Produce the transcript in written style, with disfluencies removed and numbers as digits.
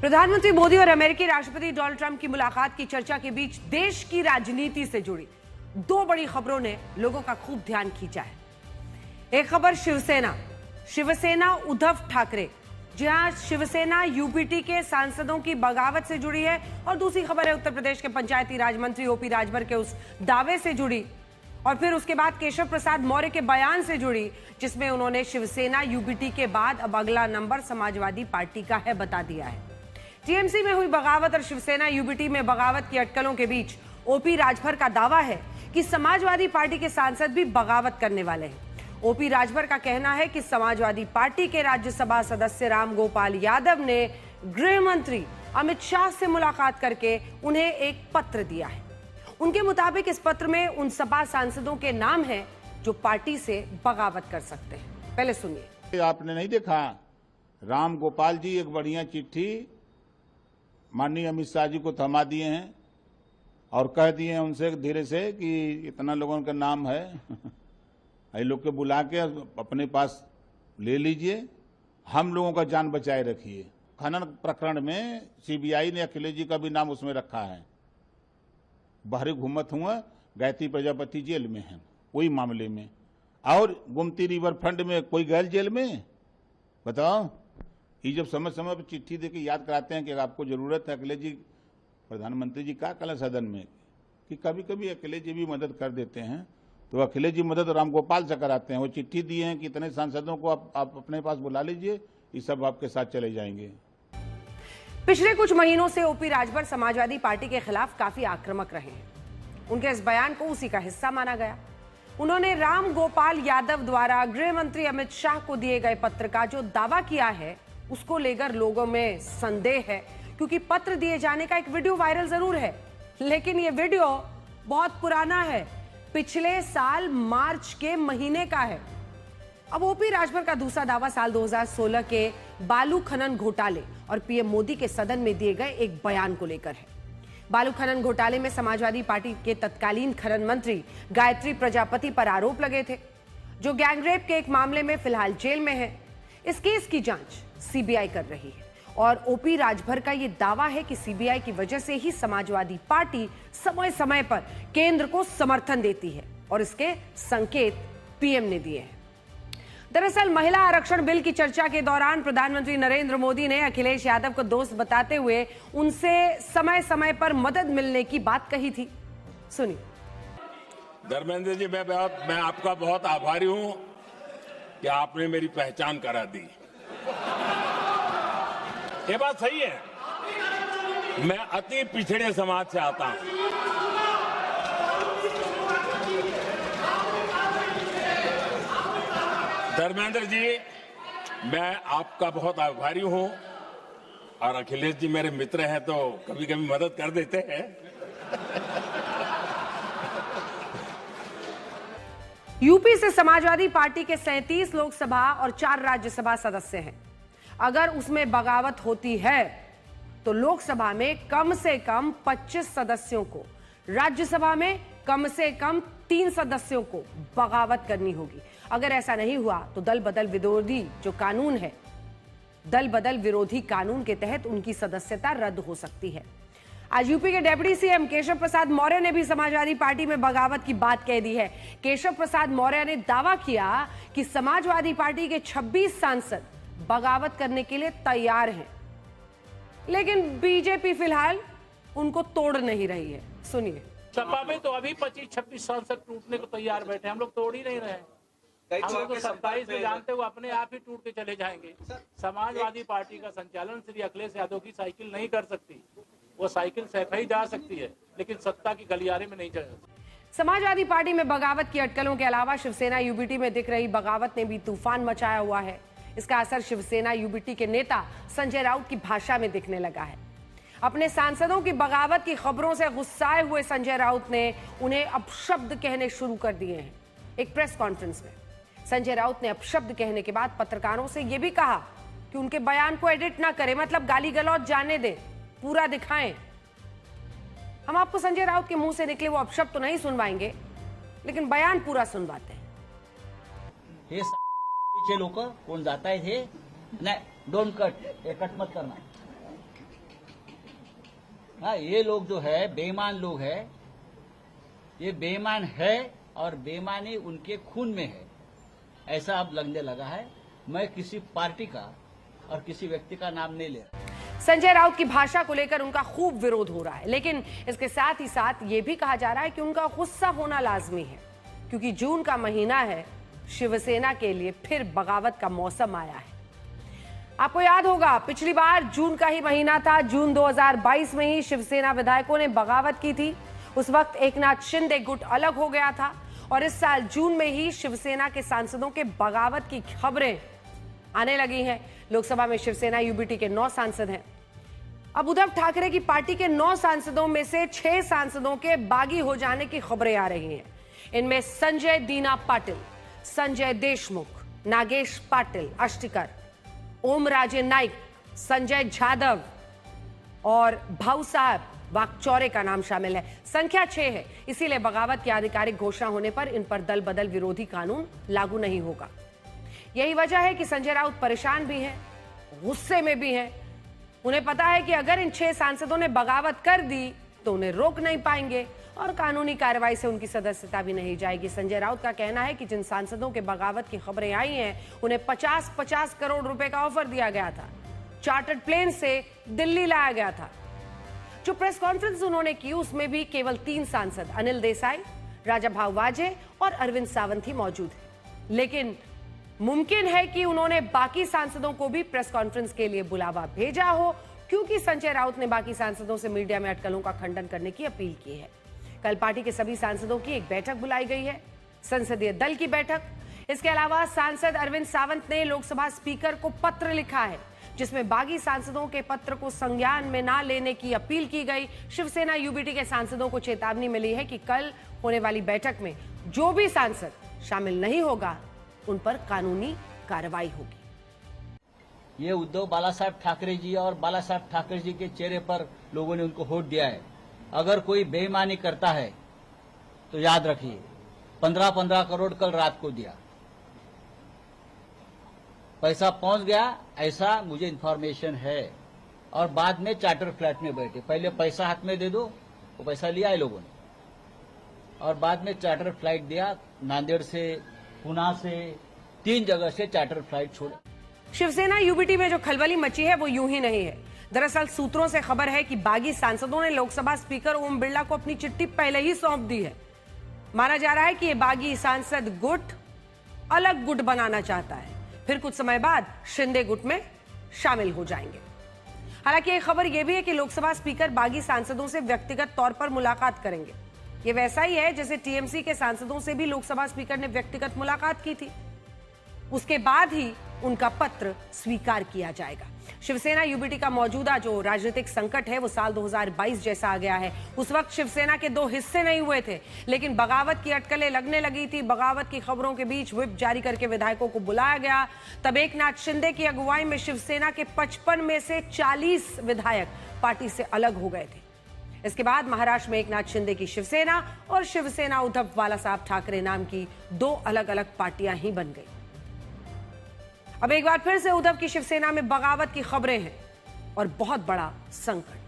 प्रधानमंत्री मोदी और अमेरिकी राष्ट्रपति डोनाल्ड ट्रंप की मुलाकात की चर्चा के बीच देश की राजनीति से जुड़ी दो बड़ी खबरों ने लोगों का खूब ध्यान खींचा है। एक खबर शिवसेना उद्धव ठाकरे, जहां शिवसेना यूपीटी के सांसदों की बगावत से जुड़ी है, और दूसरी खबर है उत्तर प्रदेश के पंचायती राज मंत्री ओपी राजभर के उस दावे से जुड़ी, और फिर उसके बाद केशव प्रसाद मौर्य के बयान से जुड़ी, जिसमें उन्होंने शिवसेना यूपीटी के बाद अब अगला नंबर समाजवादी पार्टी का है बता दिया है। टीएमसी में हुई बगावत और शिवसेना यूपीटी में बगावत की अटकलों के बीच ओपी राजभर का दावा है कि समाजवादी पार्टी के सांसद भी बगावत करने वाले हैं। ओपी राजभर का कहना है कि समाजवादी पार्टी के राज्यसभा सदस्य राम गोपाल यादव ने गृह मंत्री अमित शाह से मुलाकात करके उन्हें एक पत्र दिया है। उनके मुताबिक इस पत्र में उन सपा सांसदों के नाम हैं जो पार्टी से बगावत कर सकते हैं। पहले सुनिए। आपने नहीं देखा, राम गोपाल जी एक बढ़िया चिट्ठी माननीय अमित शाह जी को थमा दिए हैं और कह दिए हैं उनसे धीरे से कि इतना लोगों का नाम है, ये लोग के बुला के अपने पास ले लीजिए, हम लोगों का जान बचाए रखिए। खनन प्रकरण में सीबीआई ने अखिलेश जी का भी नाम उसमें रखा है। बाहरी घूमत हुआ, गायत्री प्रजापति जेल में है वही मामले में, और गोमती रिवर फ्रंट में कोई गैर जेल में। बताओ, ये जब समय समय पर चिट्ठी देके याद कराते हैं कि आपको जरूरत है अखिलेश जी, प्रधानमंत्री जी का कल सदन में कि कभी कभी अखिलेश जी भी मदद कर देते हैं, तो अखिलेश जी मदद राम गोपाल से कराते हैं। वो चिट्ठी दिए हैं कि इतने सांसदों को आप अपने पास बुला लीजिए, ये सब आपके साथ चले जाएंगे। पिछले कुछ महीनों से ओपी राजभर समाजवादी पार्टी के खिलाफ काफी आक्रामक रहे हैं। उनके इस बयान को उसी का हिस्सा माना गया। उन्होंने राम गोपाल यादव द्वारा गृह मंत्री अमित शाह को दिए गए पत्र का जो दावा किया है उसको लेकर लोगों में संदेह है, क्योंकि पत्र दिए जाने का एक वीडियो वायरल जरूर है, लेकिन ये वीडियो बहुत पुराना है, पिछले साल मार्च के महीने का है। अब ओपी राजभर का दूसरा दावा साल 2016 के बालू खनन घोटाले और पीएम मोदी के सदन में दिए गए एक बयान को लेकर है। बालू खनन घोटाले में समाजवादी पार्टी के तत्कालीन खनन मंत्री गायत्री प्रजापति पर आरोप लगे थे, जो गैंगरेप के एक मामले में फिलहाल जेल में है। इस केस की जांच सीबीआई कर रही है, और ओपी राजभर का यह दावा है कि सीबीआई की वजह से ही समाजवादी पार्टी समय समय पर केंद्र को समर्थन देती है, और इसके संकेत पीएम ने दिए हैं। दरअसल महिला आरक्षण बिल की चर्चा के दौरान प्रधानमंत्री नरेंद्र मोदी ने अखिलेश यादव को दोस्त बताते हुए उनसे समय समय पर मदद मिलने की बात कही थी। सुनिए। धर्मेंद्र जी, मैं आपका बहुत आभारी हूं कि आपने मेरी पहचान करा दी। ये बात सही है, मैं अति पिछड़े समाज से आता हूं। धर्मेंद्र जी, मैं आपका बहुत आभारी हूं, और अखिलेश जी मेरे मित्र हैं तो कभी कभी मदद कर देते हैं। यूपी से समाजवादी पार्टी के 37 लोकसभा और 4 राज्यसभा सदस्य हैं। अगर उसमें बगावत होती है तो लोकसभा में कम से कम 25 सदस्यों को, राज्यसभा में कम से कम 3 सदस्यों को बगावत करनी होगी। अगर ऐसा नहीं हुआ तो दल बदल विरोधी जो कानून है, दल बदल विरोधी कानून के तहत उनकी सदस्यता रद्द हो सकती है। आज यूपी के डेप्यूटी सीएम केशव प्रसाद मौर्य ने भी समाजवादी पार्टी में बगावत की बात कह दी है। केशव प्रसाद मौर्य ने दावा किया कि समाजवादी पार्टी के 26 सांसद बगावत करने के लिए तैयार हैं, लेकिन बीजेपी फिलहाल उनको तोड़ नहीं रही है। सुनिए। सपा में तो अभी 25-26 सांसद टूटने को तैयार बैठे, हम लोग तोड़ ही नहीं रहे। हम लोग तो 27 में जानते हुए अपने आप ही टूट के चले जाएंगे। समाजवादी पार्टी का संचालन श्री अखिलेश यादव की साइकिल नहीं कर सकती। वो साइकिल सैफई जा सकती है, लेकिन सत्ता की गलियारे में नहीं जा सकती। समाजवादी पार्टी में बगावत की अटकलों के अलावा शिवसेना यूबीटी में दिख रही बगावत ने भी तूफान मचाया हुआ है। इसका असर शिवसेना यूबीटी के नेता संजय राउत की भाषा में दिखने लगा है। अपने सांसदों की बगावत की खबरों से गुस्साए हुए संजय राउत ने उन्हें अपशब्द कहने शुरू कर दिए हैं। एक प्रेस कॉन्फ्रेंस में संजय राउत ने अपशब्द कहने के बाद पत्रकारों से यह भी कहा कि उनके बयान को एडिट ना करें, मतलब गाली गलौज जाने दें, पूरा दिखाएं। हम आपको संजय राउत के मुंह से निकले वो अपशब्द तो नहीं सुनवाएंगे, लेकिन बयान पूरा सुनवाते हैं। हे पीछे लोक कोण जातायत हे नाही, डोंट कट, हे कट मत करना। हाँ, ये लोग जो है बेईमान लोग है, ये बेईमान है और बेईमानी उनके खून में है, ऐसा अब लगने लगा है। मैं किसी पार्टी का और किसी व्यक्ति का नाम नहीं ले रहा। संजय राउत की भाषा को लेकर उनका खूब विरोध हो रहा है, लेकिन इसके साथ ही साथ ये भी कहा जा रहा है कि उनका गुस्सा होना लाजमी है, क्योंकि जून का महीना है, शिवसेना के लिए फिर बगावत का मौसम आया है। आपको याद होगा पिछली बार जून का ही महीना था, जून 2022 में ही शिवसेना विधायकों ने बगावत की थी। उस वक्त एकनाथ शिंदे गुट अलग हो गया था और इस साल जून में ही शिवसेना के सांसदों के बगावत की खबरें आने लगी हैं। लोकसभा में शिवसेना यूबीटी के 9 सांसद हैं। अब उद्धव ठाकरे की पार्टी के 9 सांसदों में से 6 सांसदों के बागी हो जाने की खबरें आ रही हैं। इनमें संजय दीना पाटिल, संजय देशमुख, नागेश पाटिल अष्टिकर, ओम राजे नाइक, संजय जाधव और भाऊ साहब वाकचौरे का नाम शामिल है। संख्या 6 है, इसीलिए बगावत की आधिकारिक घोषणा होने पर इन पर दल बदल विरोधी कानून लागू नहीं होगा। यही वजह है कि संजय राउत परेशान भी हैं, गुस्से में भी हैं। उन्हें पता है कि अगर इन 6 सांसदों ने बगावत कर दी तो उन्हें रोक नहीं पाएंगे और कानूनी कार्रवाई से उनकी सदस्यता भी नहीं जाएगी। संजय राउत का कहना है कि जिन सांसदों के बगावत की खबरें आई हैं, उन्हें 50-50 करोड़ रुपए का ऑफर दिया गया था, चार्टर्ड प्लेन से दिल्ली लाया गया था। जो प्रेस कॉन्फ्रेंस उन्होंने की उसमें भी केवल 3 सांसद अनिल देसाई, राजाभाऊ वाजे और अरविंद सावंत ही मौजूद हैं। लेकिन मुमकिन है कि उन्होंने बाकी सांसदों को भी प्रेस कॉन्फ्रेंस के लिए बुलावा भेजा हो, क्योंकि संजय राउत ने बाकी सांसदों से मीडिया में अटकलों का खंडन करने की अपील की है। कल पार्टी के सभी सांसदों की एक बैठक बुलाई गई है, संसदीय दल की बैठक। इसके अलावा सांसद अरविंद सावंत ने लोकसभा स्पीकर को पत्र लिखा है, जिसमें बागी सांसदों के पत्र को संज्ञान में ना लेने की अपील की गई। शिवसेना यूबीटी के सांसदों को चेतावनी मिली है कि कल होने वाली बैठक में जो भी सांसद शामिल नहीं होगा, उन पर कानूनी कार्रवाई होगी। ये उद्धव बाला साहब ठाकरे जी और बाला साहब ठाकरे जी के चेहरे पर लोगों ने उनको वोट दिया है। अगर कोई बेईमानी करता है तो याद रखिए, 15-15 करोड़ कल रात को दिया, पैसा पहुंच गया, ऐसा मुझे इन्फॉर्मेशन है। और बाद में चार्टर फ्लैट में बैठे, पहले पैसा हाथ में दे दो, वो पैसा लिया है लोगों ने, और बाद में चार्टर फ्लाइट दिया। नांदेड़ से, पुणे से, 3 जगह से चार्टर फ्लाइट छोड़े। शिवसेना यूबीटी में जो खलबली मची है वो यूं ही नहीं है। दरअसल सूत्रों से खबर है कि बागी सांसदों ने लोकसभा स्पीकर ओम बिरला को अपनी चिट्ठी पहले ही सौंप दी है। माना जा रहा है कि ये बागी सांसद गुट अलग गुट बनाना चाहता है, फिर कुछ समय बाद शिंदे गुट में शामिल हो जाएंगे। हालांकि एक खबर यह भी है कि लोकसभा स्पीकर बागी सांसदों से व्यक्तिगत तौर पर मुलाकात करेंगे। ये वैसा ही है जैसे टीएमसी के सांसदों से भी लोकसभा स्पीकर ने व्यक्तिगत मुलाकात की थी, उसके बाद ही उनका पत्र स्वीकार किया जाएगा। शिवसेना यूबीटी का मौजूदा जो राजनीतिक संकट है वो साल 2022 जैसा आ गया है। उस वक्त शिवसेना के 2 हिस्से नहीं हुए थे, लेकिन बगावत की अटकलें लगने लगी थी। बगावत की खबरों के बीच व्हिप जारी करके विधायकों को बुलाया गया। तब एकनाथ शिंदे की अगुवाई में शिवसेना के 55 में से 40 विधायक पार्टी से अलग हो गए थे। इसके बाद महाराष्ट्र में एकनाथ शिंदे की शिवसेना और शिवसेना उद्धव बाला साहब ठाकरे नाम की 2 अलग अलग पार्टियां ही बन गई। अब एक बार फिर से उद्धव की शिवसेना में बगावत की खबरें हैं और बहुत बड़ा संकट।